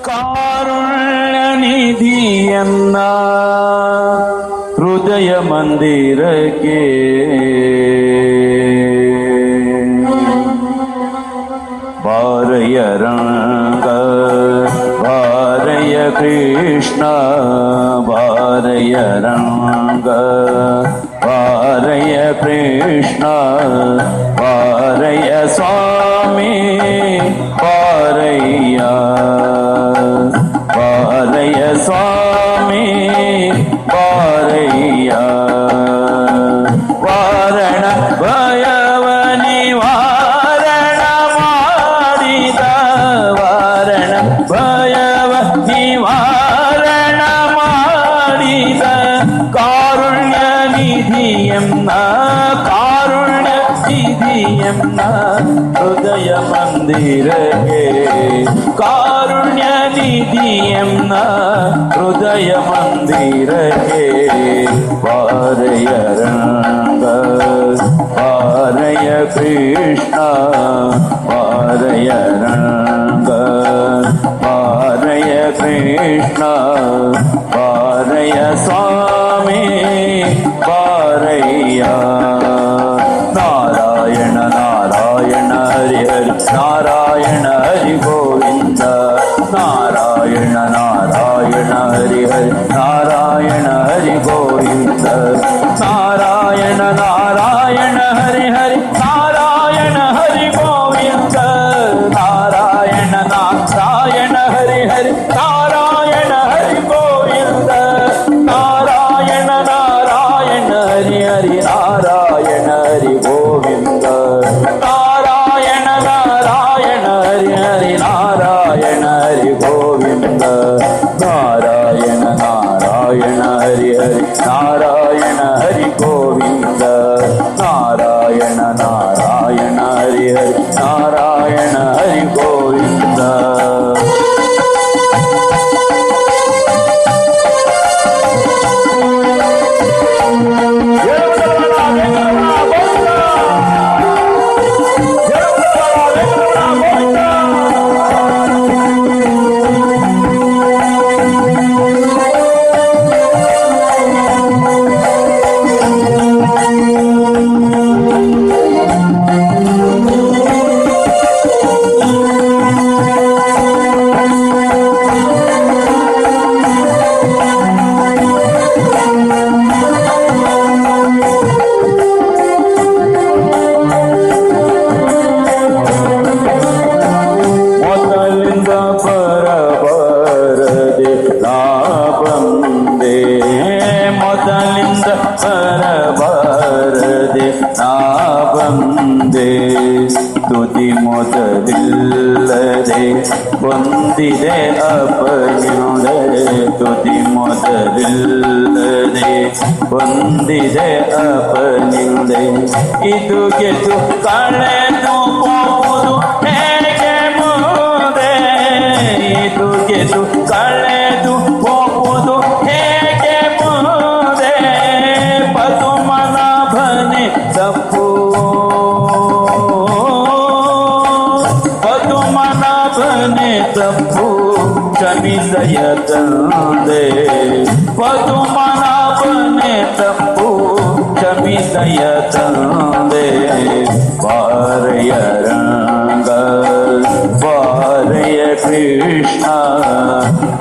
ಕಾರುಣ್ಯ ನಿಧಿಯನ್ನ ಹೃದಯ ಮಂದಿರಕ್ಕೆ ಬಾರಯ ರಂಗ ಬಾರಯ ಕೃಷ್ಣ ಬಾರಯ ರಂಗ ಬಾರಯ ಕೃಷ್ಣ ಬಾರಯ ಸ್ವಾಮಿ ಬಾರಯ್ಯ ಬಾರಯ ಸ್ವಾಮಿ ಬಾರಯ್ಯ ವಾರಣ ಭಯವ ನಿವಾರಣ ಮಾಡಿದ ವಾರಣ ಭಯವ ನಿವಾರಣ ಮಾಡಿದ ಕಾರುಣ್ಯ ನಿಧಿಯನ್ನ ಕಾರುಣ್ಯ ನಿಧಿಯನ್ನ ಹೃದಯ ಮಂದಿರಕ್ಕೆ ಕಾರುಣ್ಯ ನಿಧಿಯನ್ನ ಹೃದಯ ಮಂದಿರಕ್ಕೆ ಬಾರಯ ರಂಗ ಬಾರಯ ಕೃಷ್ಣ ಬಾರಯ ರಂಗ ಬಾರಯ ಕೃಷ್ಣ ಬಾರಯ ಸ್ವಾಮಿ ಬಾರಯ್ಯ ನಾರಾಯಣ ನಾರಾಯಣ ಹರಿ ಹರಿ ನಾರಾಯಣ ಹರಿ ಗೋವಿಂದ ನಾರಾಯಣ ನಾರಾಯಣ ಹರಿ ಹರಿ ನಾರಾಯಣ ಹರಿ ಗೋವಿಂದ ನಾರಾಯಣ ನಾರಾಯಣ ಹರಿ ಹರಿ ನಾರಾಯಣ ಹರಿ ಗೋವಿಂದ ನಾರಾಯಣ ನಾರಾಯಣ ಹರಿ ಹರಿ ನಾರಾಯಣ ಹರಿ ಗೋವಿಂದ ನಾರಾಯಣ ನಾರಾಯಣ ಹರಿ ಹರಿ ನಾರಾಯಣ ಹರಿ ಗೋವಿಂದ ನಾರಾಯಣ ನಾರಾಯಣ ಹರಿ ಹರಿ ನಾರಾಯಣ ಹರಿ ಗೋವಿಂದ ನಾರಾಯಣ ನಾರಾಯಣ ಹರಿ ಹರಿ ನಾರಾಯಣ ಹರಿ ಗೋವಿಂದ ನಾರಾಯಣ ನಾರಾಯಣ ಹರಿ ಹರಿ ನಾರಾಯಣ ಹರಿ ಗೋವಿಂದ ತುದಿ ಮೊದಲಿಲ್ಲದೆ ಹೊಂದಿದೆ ಅಪನಿಂದೆ ತುದಿ ಮೊದಲಿಲ್ಲದೆ ಹೊಂದಿದೆ ಅಪನಿಂದೆ ಇದು ಗೆದ್ದು ಕಳೆದು ಹೋಗುವುದು ಹೇಗೆ ಮುಂದೆ ಇದು ಗೆದ್ದು ಕಳೆದು ಹೋಗುವುದು ಹೇಗೆ ಮುಂದೆ ಪದುಮನಾಭನೆ ತಪ್ಪು ಪದುಮನಾಭನೆ ತಪ್ಪು ಕ್ಷಮಿಸಯ ತಂದೆ ಪದುಮನಾಭನೆ ತಪ್ಪು ಕ್ಷಮಿಸಯ ತಂದೆ ಬಾರಯ ರಂಗ ಬಾರಯ ಕೃಷ್ಣ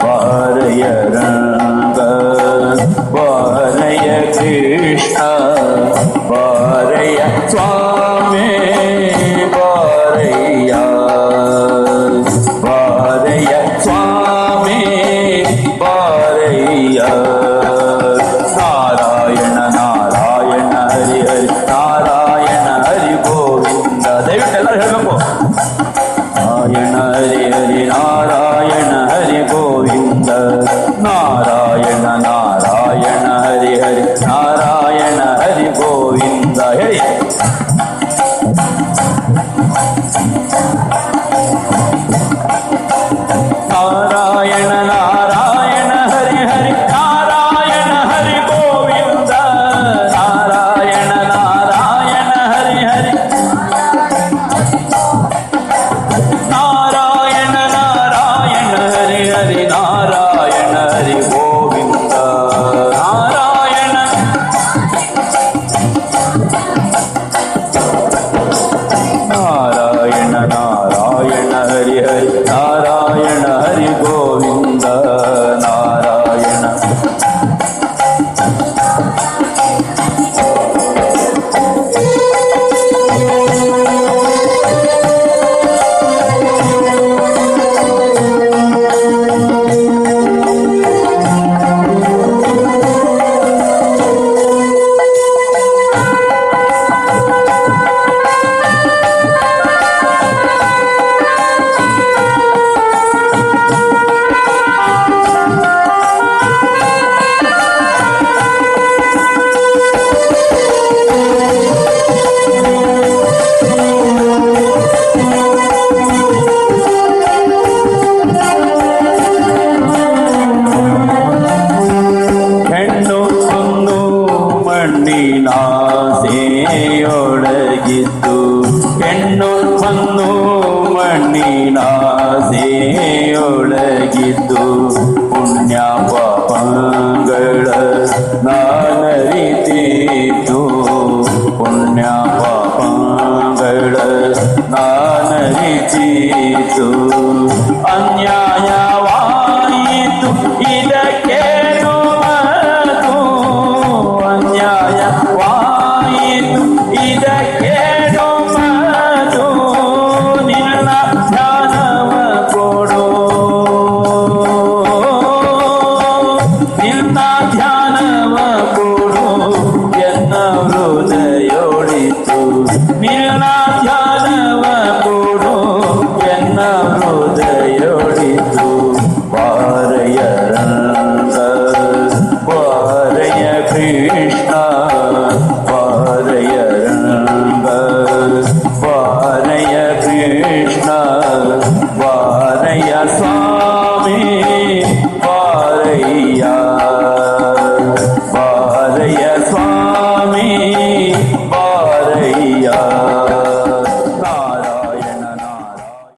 ಬಾರಯ ರಂಗ ಬಾರಯ ಕೃಷ್ಣ ಬಾರಯ ಸ್ವಾಮಿ ಬಾರಯ್ಯ ಬಾರಯ ಸ್ವಾಮಿ ಬಾರಯ್ಯ ನಾರಾಯಣ ನಾರಾಯಣ ಹರಿ ಹರಿ ನಾರಾಯಣ ಹರಿ ಗೋವಿಂದ ದಯವಿಟ್ಟು ಎಲ್ಲರೂ ಹೇಳಬೇಕು ನಾರಾಯಣ ಹರಿ ಹರಿ ನಾರಾಯಣ ಹರಿ ಗೋವಿಂದ ನಾರಾಯಣ ನಾರಾಯಣ ಹರಿ ಹರಿ ನಾರಾಯಣ ಹರಿ ಗೋವಿಂದ ಹೇಳಿ ನಾರಾಯಣ ಹರಿ ಗೋವಿಂದ ನಾರಾಯಣ. ಮಣ್ಣಿನಾಸೆಯೊಳಗಿದ್ದು ಹೆಣ್ಣು ಹೊನ್ನು ಮಣ್ಣಿನಾಸೆಯೊಳಗಿದ್ದು